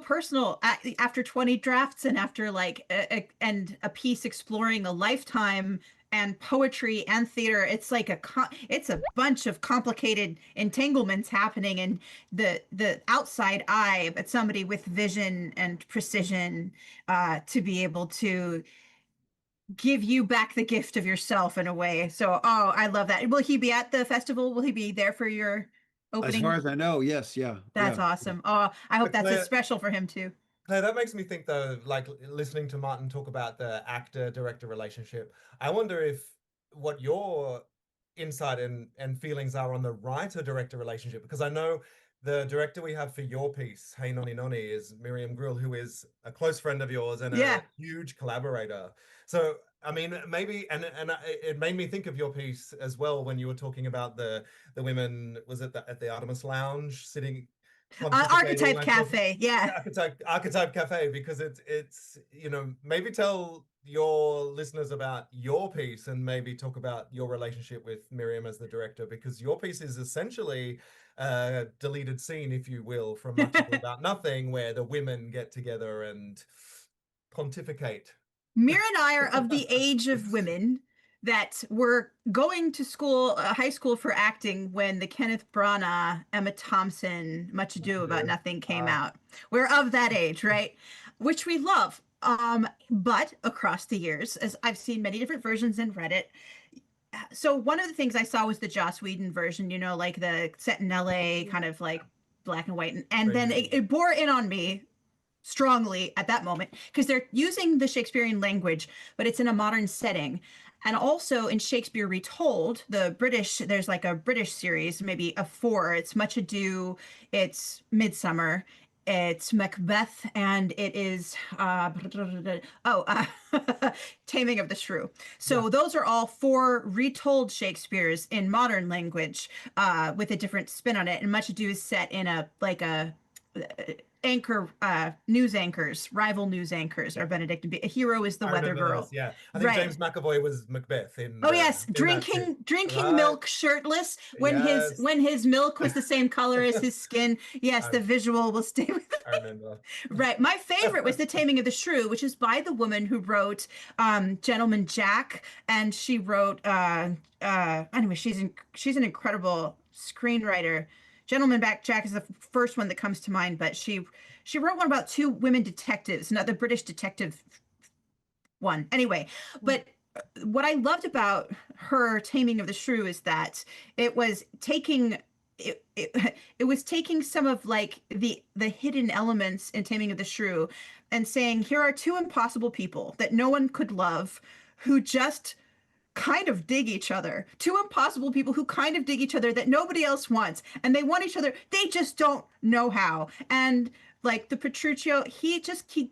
personal. After 20 drafts, and after like a piece exploring a lifetime and poetry and theater, it's like it's a bunch of complicated entanglements happening, and the outside eye, but somebody with vision and precision to be able to give you back the gift of yourself in a way. So, oh, I love that. Will he be at the festival? Will he be there for your As far opening? as I know, yes, yeah, That's yeah. awesome. Oh, I hope But that's as Claire, special for him too. Claire, that makes me think though, like listening to Martin talk about the actor-director relationship. I wonder if what your insight and feelings are on the writer-director relationship, because I know the director we have for your piece, Hey Nonny Nonny, is Miriam Grill, who is a close friend of yours and a Yeah. huge collaborator. So, I mean, maybe, it made me think of your piece as well when you were talking about the women, was it at the Artemis Lounge, sitting pontificating Archetype like talking Cafe. Yeah. archetype cafe, because it's maybe tell your listeners about your piece and maybe talk about your relationship with Miriam as the director, because your piece is essentially a deleted scene, if you will, from Much Ado About Nothing, where the women get together and pontificate. Mira and I are of the age of women that were going to school, high school for acting when the Kenneth Branagh, Emma Thompson, Much Ado About Nothing came out. We're of that age, right? Which we love. But across the years, as I've seen many different versions and read it, so one of the things I saw was the Joss Whedon version, like the set in LA, kind of like black and white. And then it bore in on me strongly at that moment because they're using the Shakespearean language, but it's in a modern setting. And also in Shakespeare Retold, there's like a British series, maybe of four. It's Much Ado, it's Midsummer, it's Macbeth, and it is Taming of the Shrew. So those are all four retold Shakespeares in modern language, with a different spin on it. And Much Ado is set in a news anchors, rival news anchors are Benedict and a hero is the I weather remember girl. this, yeah. I think Right. James McAvoy was Macbeth Oh yes, in that drinking right. milk shirtless when Yes. his milk was the same color as his skin. Yes, the visual will stay with I remember. Right. My favorite was The Taming of the Shrew, which is by the woman who wrote Gentleman Jack, and she wrote anyway, she's an incredible screenwriter. Gentleman Jack is the first one that comes to mind, but she wrote one about two women detectives, not the British detective one. Anyway, but what I loved about her Taming of the Shrew is that it was taking it was taking some of like the hidden elements in Taming of the Shrew and saying here are two impossible people that no one could love who just kind of dig each other. Two impossible people who kind of dig each other that nobody else wants. And they want each other. They just don't know how. And like the Petruchio, he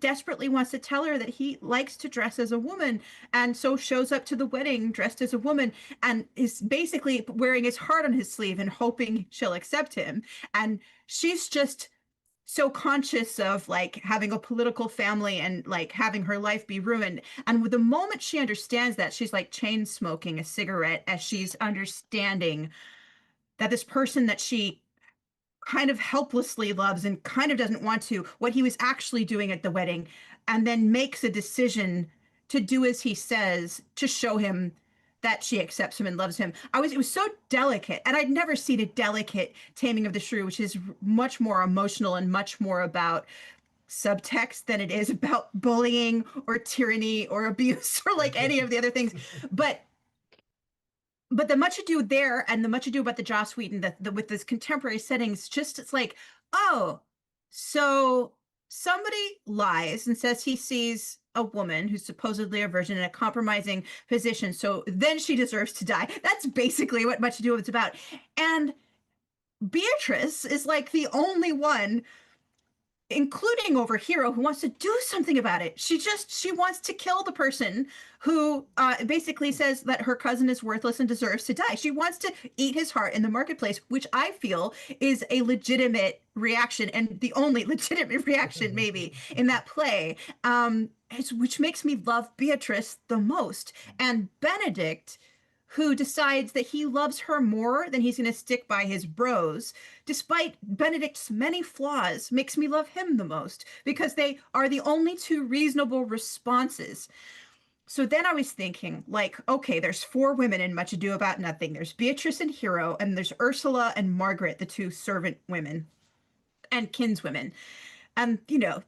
desperately wants to tell her that he likes to dress as a woman. And so shows up to the wedding dressed as a woman and is basically wearing his heart on his sleeve and hoping she'll accept him. And she's just so conscious of like having a political family and like having her life be ruined. And with the moment she understands that, she's like chain smoking a cigarette as she's understanding that this person that she kind of helplessly loves and kind of doesn't want to, what he was actually doing at the wedding, and then makes a decision to do as he says to show him that she accepts him and loves him. It was so delicate, and I'd never seen a delicate Taming of the Shrew, which is much more emotional and much more about subtext than it is about bullying or tyranny or abuse or like any of the other things. But the Much Ado there and the Much Ado about the Joss Whedon, with this contemporary settings, just it's like, oh, so somebody lies and says he sees a woman who's supposedly a virgin in a compromising position, so then she deserves to die. That's basically what Much Ado it's about. And Beatrice is like the only one, including over Hero, who wants to do something about it. She wants to kill the person who basically says that her cousin is worthless and deserves to die. She wants to eat his heart in the marketplace, which I feel is a legitimate reaction and the only legitimate reaction maybe in that play, which makes me love Beatrice the most. And Benedict, who decides that he loves her more than he's going to stick by his bros, despite Benedict's many flaws, makes me love him the most because they are the only two reasonable responses. So then I was thinking, like, okay, there's four women in Much Ado About Nothing. There's Beatrice and Hero, and there's Ursula and Margaret, the two servant women and kinswomen. And,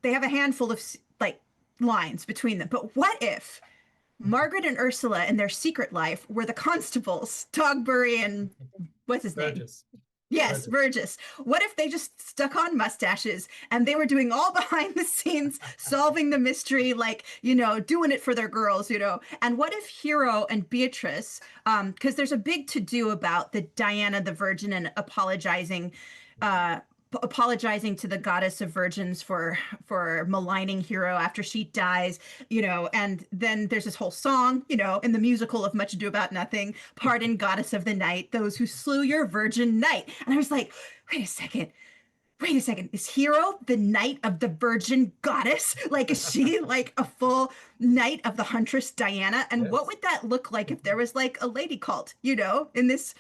they have a handful of like lines between them. But what if Margaret and Ursula in their secret life were the constables, Dogberry and what's his name? Burgess. Yes, Burgess. What if they just stuck on mustaches and they were doing all behind the scenes, solving the mystery, like, doing it for their girls, And what if Hero and Beatrice, because there's a big to-do about the Diana the Virgin and apologizing to the goddess of virgins for maligning Hero after she dies, and then there's this whole song, in the musical of Much Ado About Nothing, pardon goddess of the night those who slew your virgin knight. And I was like, wait a second, is Hero the knight of the virgin goddess? Like, is she like a full knight of the huntress Diana? And what would that look like if there was like a lady cult, in this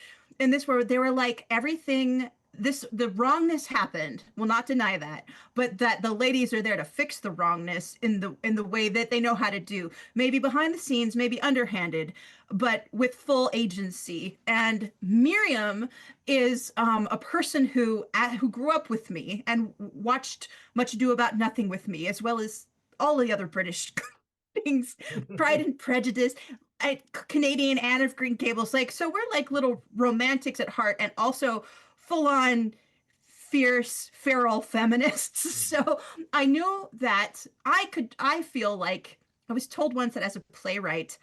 where they were like, everything, the wrongness happened, will not deny that, but that the ladies are there to fix the wrongness in the way that they know how to do, maybe behind the scenes, maybe underhanded, but with full agency. And Miriam is a person who grew up with me and watched Much Ado About Nothing with me, as well as all the other British things, Pride and Prejudice, Canadian Anne of Green Gables. Like, so we're like little romantics at heart, and also full-on fierce feral feminists. So I knew that I feel like I was told once that as a playwright,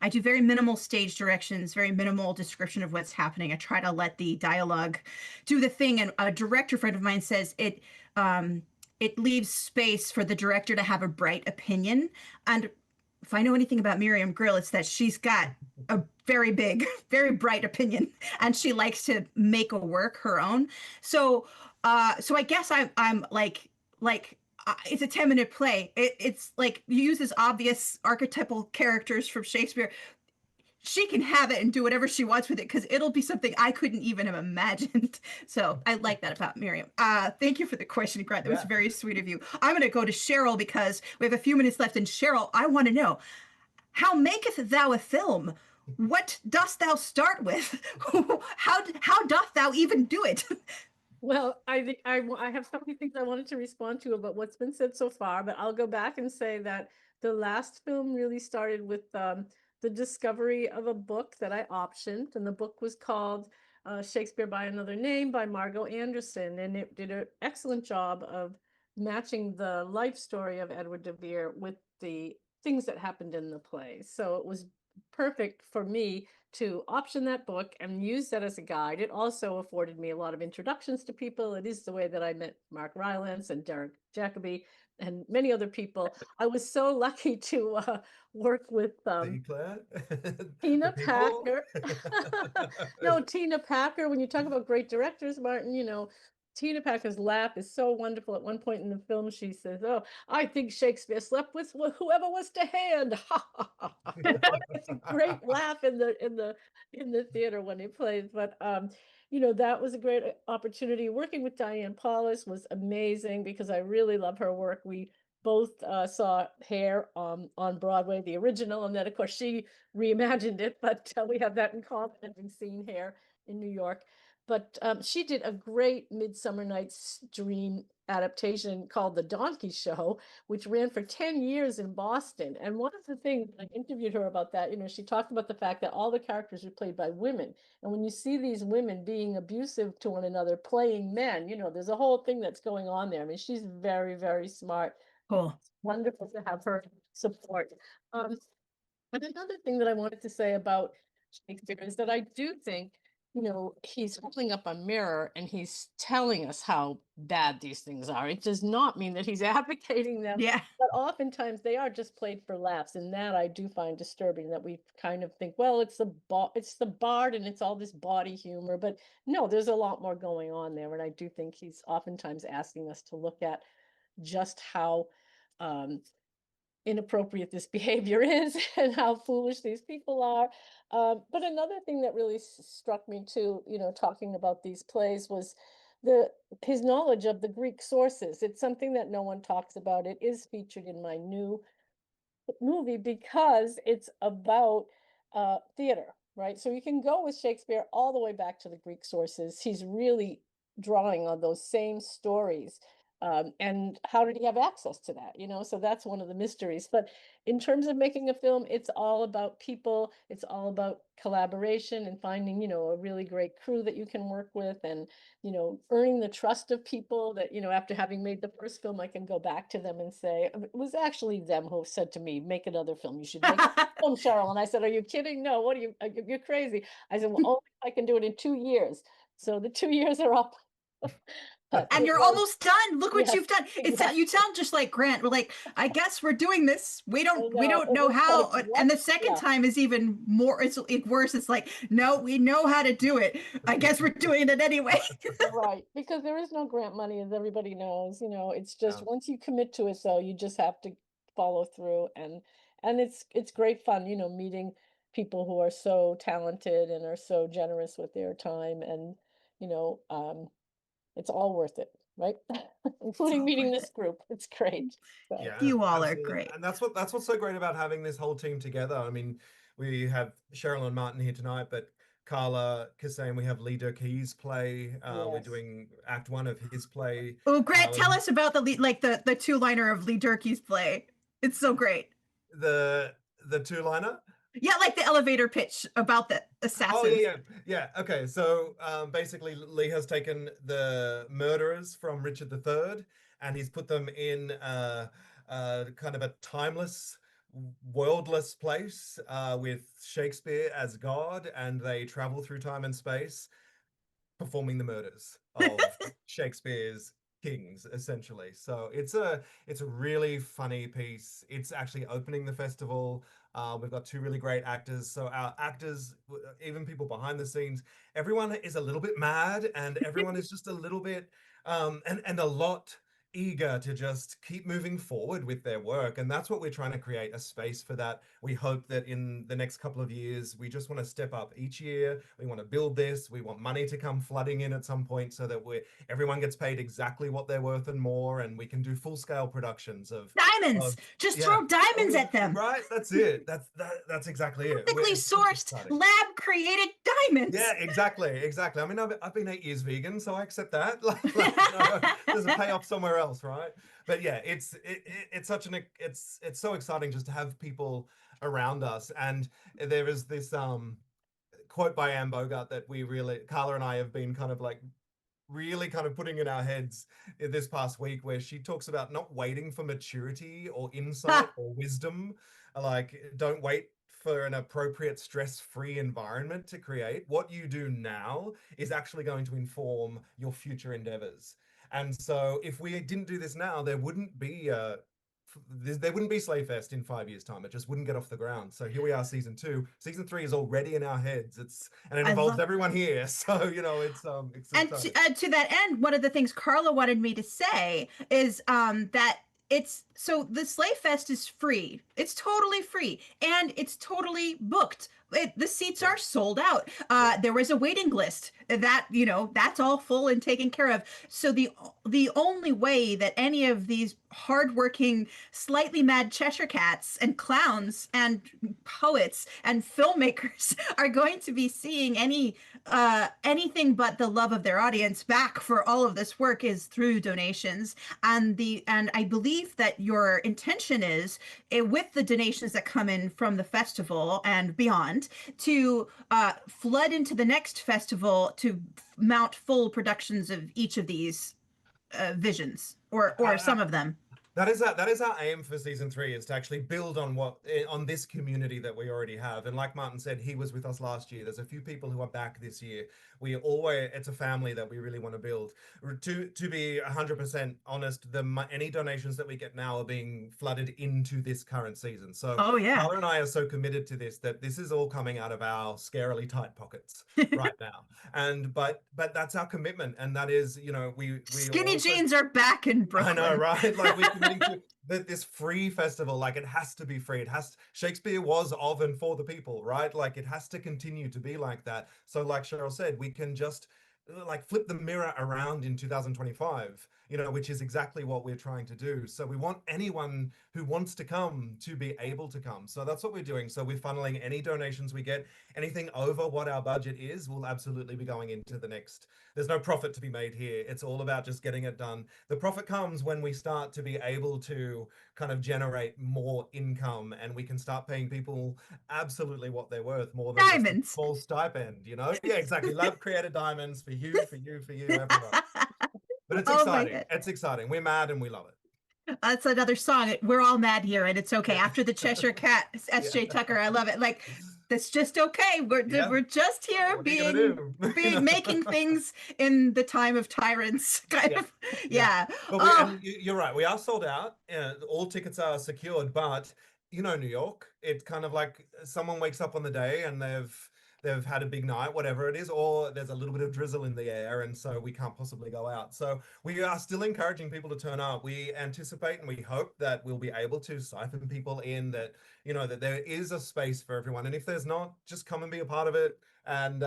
I do very minimal stage directions, very minimal description of what's happening. I try to let the dialogue do the thing. And a director friend of mine says it leaves space for the director to have a bright opinion. And if I know anything about Miriam Grill, it's that she's got a very big, very bright opinion, and she likes to make a work her own. So I guess I'm like it's a 10-minute play. It's like you use this obvious archetypal characters from Shakespeare. She can have it and do whatever she wants with it, because it'll be something I couldn't even have imagined. So I like that about Miriam. Thank you for the question, Grant. That was very sweet of you. I'm going to go to Cheryl because we have a few minutes left. And Cheryl, I want to know, how maketh thou a film? What dost thou start with? how doth thou even do it? Well, I think I have so many things I wanted to respond to about what's been said so far, but I'll go back and say that the last film really started with the discovery of a book that I optioned, and the book was called Shakespeare by Another Name by Margot Anderson, and it did an excellent job of matching the life story of Edward de Vere with the things that happened in the play. So it was perfect for me to option that book and use that as a guide. It also afforded me a lot of introductions to people. It is the way that I met Mark Rylance and Derek Jacobi and many other people. I was so lucky to work with Tina Packer. No, Tina Packer. When you talk about great directors, Martin, Tina Packer's laugh is so wonderful. At one point in the film, she says, "Oh, I think Shakespeare slept with whoever was to hand." It's a great laugh in the theater when he plays. But that was a great opportunity. Working with Diane Paulus was amazing because I really love her work. We both saw Hair on Broadway, the original, and then of course she reimagined it. But we have that in common, having seen Hair in New York. But she did a great Midsummer Night's Dream adaptation called The Donkey Show, which ran for 10 years in Boston. And one of the things, I interviewed her about that, she talked about the fact that all the characters were played by women. And when you see these women being abusive to one another, playing men, there's a whole thing that's going on there. I mean, she's very, very smart. Cool. It's wonderful to have her support. And another thing that I wanted to say about Shakespeare is that I do think he's holding up a mirror and he's telling us how bad these things are. It does not mean that he's advocating them. Yeah. But oftentimes they are just played for laughs. And that I do find disturbing, that we kind of think, well, it's the bard and it's all this bawdy humor. But no, there's a lot more going on there. And I do think he's oftentimes asking us to look at just how inappropriate this behavior is and how foolish these people are. But another thing that really struck me too, talking about these plays, was his knowledge of the Greek sources. It's something that no one talks about. It is featured in my new movie because it's about theater, right? So you can go with Shakespeare all the way back to the Greek sources. He's really drawing on those same stories And how did he have access to that? So that's one of the mysteries. But in terms of making a film, it's all about people. It's all about collaboration and finding, a really great crew that you can work with, and, earning the trust of people that, after having made the first film, I can go back to them and say, it was actually them who said to me, make another film. You should make a film, Cheryl. And I said, are you kidding? No, what are you, you're crazy. I said, well, only if I can do it in 2 years. So the 2 years are up. And you're almost done. Look what Yes, you've done. exactly. You sound just like Grant. We're like, I guess we're doing this. We don't it know was how. like, And the what? second Yeah. time is even more. It's worse. It's like, no, we know how to do it. I guess we're doing it anyway. Right, because there is no grant money, as everybody knows. It's just Yeah. once you commit to it, so you just have to follow through, and it's great fun, meeting people who are so talented and are so generous with their time, and it's all worth it, right? Including all meeting worth this group. It's great. So Yeah, You all are absolutely. great. And that's what's so great about having this whole team together. I mean, we have Cheryl and Martin here tonight, but Carla Kassane, we have Lee Durkee's play. We're yes. doing Act 1 of his play. Oh, Grant, tell We- us about the two-liner of Lee Durkee's play. It's so great. the two-liner. Yeah, like the elevator pitch about the Oh assassins. yeah. Okay, so basically, Lee has taken the murderers from Richard III, and he's put them in kind of a timeless, worldless place with Shakespeare as God, and they travel through time and space, performing the murders of Shakespeare's kings, essentially. So it's a really funny piece. It's actually opening the festival. We've got 2 really great actors. So our actors, even people behind the scenes, everyone is a little bit mad, and everyone is just a little bit and a lot eager to just keep moving forward with their work. And that's what we're trying to create, a space for that. We hope that in the next couple of years, we just want to step up each year. We want to build this. We want money to come flooding in at some point, so that everyone gets paid exactly what they're worth and more, and we can do full-scale productions of Diamonds. Just throw diamonds at them. Right, that's it. That's exactly it. Ethically It's just sourced, exciting. lab-created diamonds. Yeah, exactly. I mean, I've been 8 years vegan, so I accept that. There's a payoff somewhere else, right? But yeah, it's so exciting just to have people around us. And there is this quote by Anne Bogart that Carla and I have been kind of like really kind of putting in our heads this past week, where she talks about not waiting for maturity or insight or wisdom. Like, don't wait for an appropriate stress-free environment to create. What you do now is actually going to inform your future endeavors. And so if we didn't do this now, there wouldn't be SlayFest in 5 years' time. It just wouldn't get off the ground. So here we are, season 2. Season 3 is already in our heads. And it involves everyone here. So it's and to that end, one of the things Carla wanted me to say is that so the SlayFest is free. It's totally free, and it's totally booked. The seats are sold out. There was a waiting list that, that's all full and taken care of. So the only way that any of these hardworking, slightly mad Cheshire cats and clowns and poets and filmmakers are going to be seeing anything but the love of their audience back for all of this work is through donations. And I believe that your intention is, with the donations that come in from the festival and beyond, to flood into the next festival to mount full productions of each of these visions, or some of them. That is our aim for season 3, is to actually build on this community that we already have. And like Martin said, he was with us last year. There's a few people who are back this year. It's a family that we really want to build. To be 100% honest, any donations that we get now are being flooded into this current season. So Carla and I are so committed to this that this is all coming out of our scarily tight pockets right now. But that's our commitment, and that is, we skinny jeans are back in Brooklyn. I know, right? Like, we're committing to this free festival. Like, it has to be free. Shakespeare was of and for the people, right? Like, it has to continue to be like that. So like Cheryl said, we can just like flip the mirror around in 2025. which is exactly what we're trying to do. So we want anyone who wants to come to be able to come. So that's what we're doing. So we're funneling any donations we get. Anything over what our budget is will absolutely be going into the next. There's no profit to be made here. It's all about just getting it done. The profit comes when we start to be able to kind of generate more income, and we can start paying people absolutely what they're worth, more than just a Diamonds. small stipend, Yeah, exactly. Lab created diamonds for you, everyone. But it's Oh my exciting. God. It's exciting. We're mad and we love it. That's another song. We're all mad here, and it's okay. Yeah. After the Cheshire Cat, S.J. Yeah. Tucker, I love it. Like, that's just okay. We're just here What are you gonna do? making things in the time of tyrants, kind of. Yeah. But and you're right. We are sold out. All tickets are secured. But New York, it's kind of like someone wakes up on the day and they've had a big night, whatever it is, or there's a little bit of drizzle in the air, and so we can't possibly go out. So we are still encouraging people to turn up. We anticipate and we hope that we'll be able to siphon people in, that that there is a space for everyone, and if there's not, just come and be a part of it. And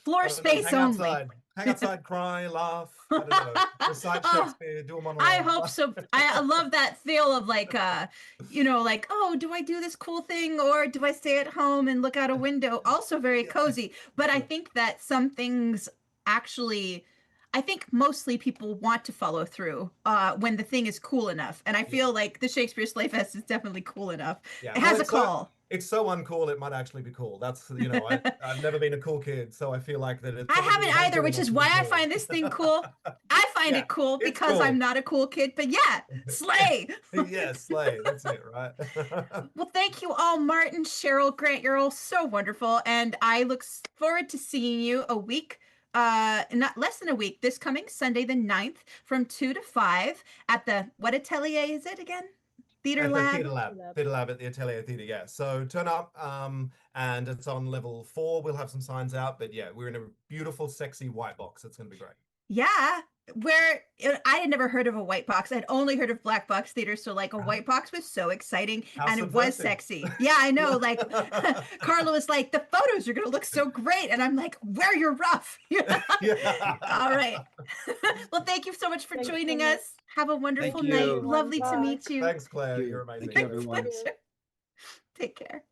floor space only. Hang outside, cry, laugh, I don't know, recite Shakespeare, do a monologue. I hope so. I love that feel of like, like, oh, do I do this cool thing or do I stay at home and look out a window? Also very cozy. But I think that some things actually, I think mostly people want to follow through when the thing is cool enough. And I feel like the Shakespeare SlayFest is definitely cool enough. It has a call. It's so uncool, it might actually be cool. That's, I've never been a cool kid, so I feel like that. I haven't either, which is why I find this thing cool. I find it cool because cool. I'm not a cool kid, but slay. Yeah, slay. That's it, right? Well, thank you all, Martin, Cheryl, Grant. You're all so wonderful. And I look forward to seeing you not less than a week, this coming Sunday, the 9th, from 2 to 5 at the, what atelier is it again? TheatreLab at the Atelier Theatre, yeah. So turn up, and it's on level 4. We'll have some signs out, but yeah, we're in a beautiful, sexy white box. It's going to be great. Yeah, where I had never heard of a white box. I'd only heard of black box theater, so like a white box was so exciting. And it was sexy. Yeah, I know. Like Carla was like, the photos are going to look so great. And I'm like, wear your ruff. All right. Well, thank you so much for joining us. Have a wonderful night. Lovely to meet you. Thanks, Claire. You're amazing. Thank you, everyone. Take care.